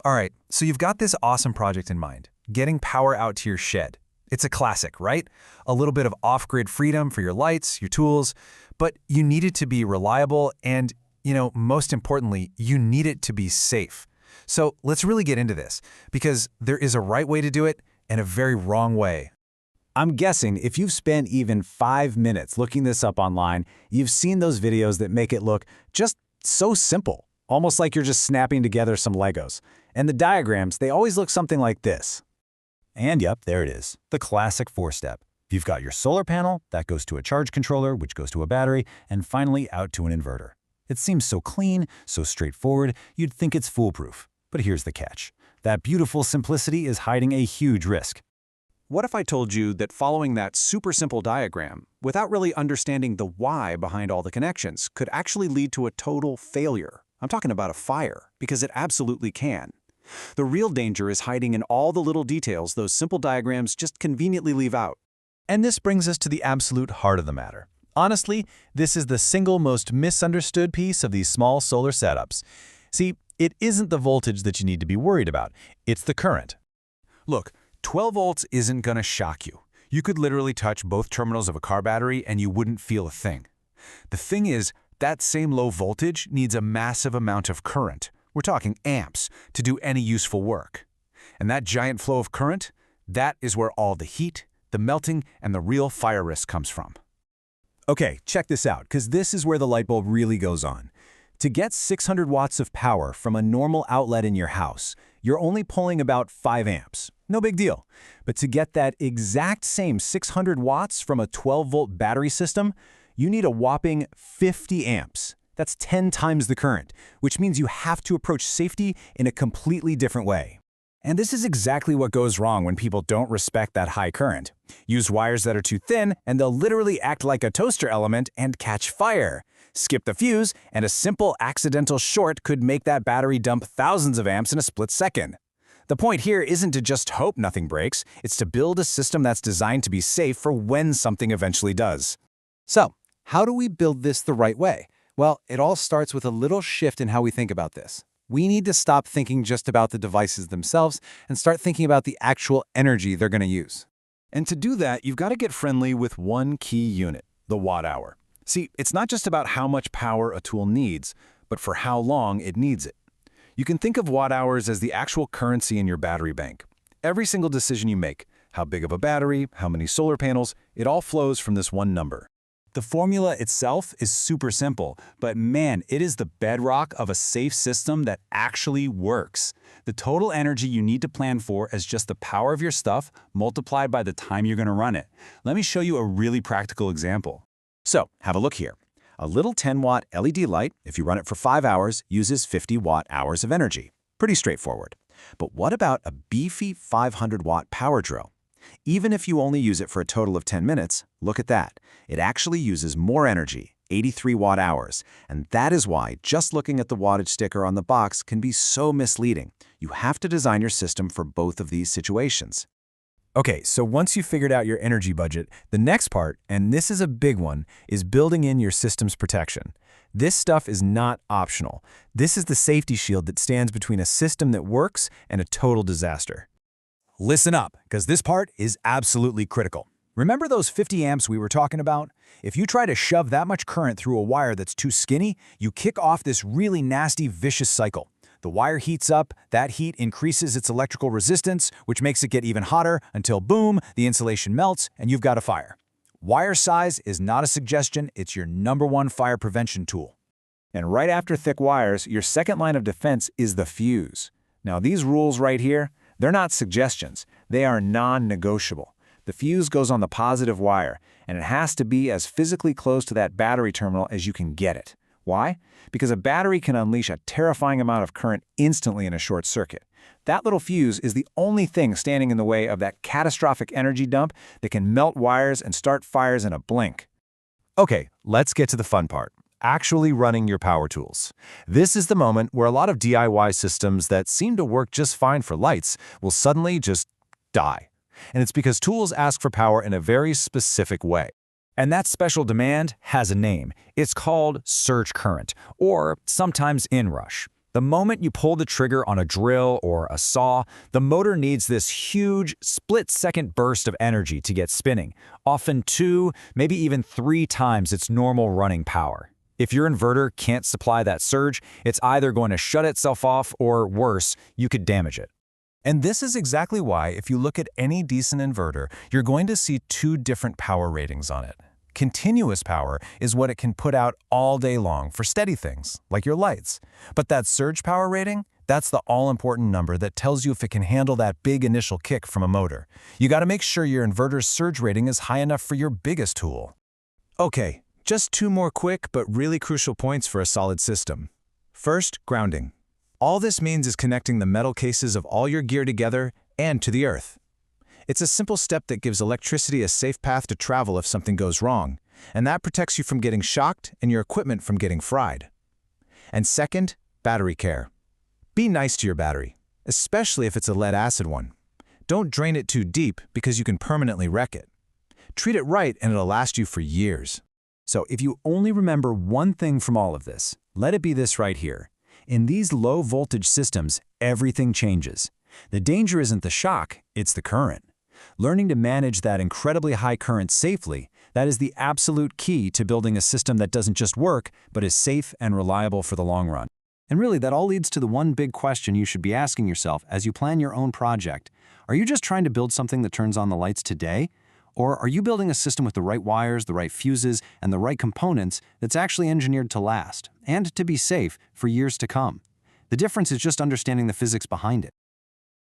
All right, so you've got this awesome project in mind, getting power out to your shed. It's a classic, right? A little bit of off-grid freedom for your lights, your tools, but you need it to be reliable and, most importantly, you need it to be safe. So let's really get into this, because there is a right way to do it and a very wrong way. I'm guessing if you've spent even 5 minutes looking this up online, you've seen those videos that make it look just so simple, almost like you're just snapping together some Legos. And the diagrams, they always look something like this. And yep, there it is, the classic 4-step. You've got your solar panel, that goes to a charge controller, which goes to a battery, and finally out to an inverter. It seems so clean, so straightforward, you'd think it's foolproof. But here's the catch. That beautiful simplicity is hiding a huge risk. What if I told you that following that super simple diagram, without really understanding the why behind all the connections, could actually lead to a total failure? I'm talking about a fire, because it absolutely can. The real danger is hiding in all the little details those simple diagrams just conveniently leave out. And this brings us to the absolute heart of the matter. Honestly, this is the single most misunderstood piece of these small solar setups. See, it isn't the voltage that you need to be worried about, it's the current. Look, 12 volts isn't going to shock you. You could literally touch both terminals of a car battery and you wouldn't feel a thing. The thing is, that same low voltage needs a massive amount of current. We're talking amps to do any useful work. And that giant flow of current, that is where all the heat, the melting, and the real fire risk comes from. Okay, check this out, because this is where the light bulb really goes on. To get 600 watts of power from a normal outlet in your house, you're only pulling about 5 amps. No big deal. But to get that exact same 600 watts from a 12-volt battery system, you need a whopping 50 amps. That's 10 times the current, which means you have to approach safety in a completely different way. And this is exactly what goes wrong when people don't respect that high current. Use wires that are too thin, and they'll literally act like a toaster element and catch fire. Skip the fuse, and a simple accidental short could make that battery dump thousands of amps in a split second. The point here isn't to just hope nothing breaks, it's to build a system that's designed to be safe for when something eventually does. So, how do we build this the right way? Well, it all starts with a little shift in how we think about this. We need to stop thinking just about the devices themselves and start thinking about the actual energy they're going to use. And to do that, you've got to get friendly with one key unit, the watt-hour. See, it's not just about how much power a tool needs, but for how long it needs it. You can think of watt-hours as the actual currency in your battery bank. Every single decision you make, how big of a battery, how many solar panels, it all flows from this one number. The formula itself is super simple, but man, it is the bedrock of a safe system that actually works. The total energy you need to plan for is just the power of your stuff multiplied by the time you're going to run it. Let me show you a really practical example. So, have a look here. A little 10-watt LED light, if you run it for 5 hours, uses 50 watt-hours of energy. Pretty straightforward. But what about a beefy 500-watt power drill? Even if you only use it for a total of 10 minutes, look at that. It actually uses more energy, 83 watt-hours. And that is why just looking at the wattage sticker on the box can be so misleading. You have to design your system for both of these situations. Okay, so once you've figured out your energy budget, the next part, and this is a big one, is building in your system's protection. This stuff is not optional. This is the safety shield that stands between a system that works and a total disaster. Listen up, because this part is absolutely critical. Remember those 50 amps we were talking about? If you try to shove that much current through a wire that's too skinny, you kick off this really nasty, vicious cycle. The wire heats up, that heat increases its electrical resistance, which makes it get even hotter until boom, the insulation melts and you've got a fire. Wire size is not a suggestion, it's your #1 fire prevention tool. And right after thick wires, your second line of defense is the fuse. Now these rules right here, they're not suggestions, they are non-negotiable. The fuse goes on the positive wire, and it has to be as physically close to that battery terminal as you can get it. Why? Because a battery can unleash a terrifying amount of current instantly in a short circuit. That little fuse is the only thing standing in the way of that catastrophic energy dump that can melt wires and start fires in a blink. Okay, let's get to the fun part. Actually running your power tools. This is the moment where a lot of DIY systems that seem to work just fine for lights will suddenly just die. And it's because tools ask for power in a very specific way. And that special demand has a name. It's called surge current, or sometimes inrush. The moment you pull the trigger on a drill or a saw, the motor needs this huge, split-second burst of energy to get spinning, often 2, maybe even 3 times its normal running power. If your inverter can't supply that surge, it's either going to shut itself off or, worse, you could damage it. And this is exactly why, if you look at any decent inverter, you're going to see 2 different power ratings on it. Continuous power is what it can put out all day long for steady things, like your lights. But that surge power rating, that's the all-important number that tells you if it can handle that big initial kick from a motor. You got to make sure your inverter's surge rating is high enough for your biggest tool. Okay, just 2 more quick but really crucial points for a solid system. First, grounding. All this means is connecting the metal cases of all your gear together and to the earth. It's a simple step that gives electricity a safe path to travel if something goes wrong, and that protects you from getting shocked and your equipment from getting fried. And second, battery care. Be nice to your battery, especially if it's a lead-acid one. Don't drain it too deep because you can permanently wreck it. Treat it right and it'll last you for years. So if you only remember one thing from all of this, let it be this right here. In these low-voltage systems, everything changes. The danger isn't the shock, it's the current. Learning to manage that incredibly high current safely, that is the absolute key to building a system that doesn't just work, but is safe and reliable for the long run. And really, that all leads to the one big question you should be asking yourself as you plan your own project. Are you just trying to build something that turns on the lights today? Or are you building a system with the right wires, the right fuses, and the right components that's actually engineered to last, and to be safe for years to come? The difference is just understanding the physics behind it.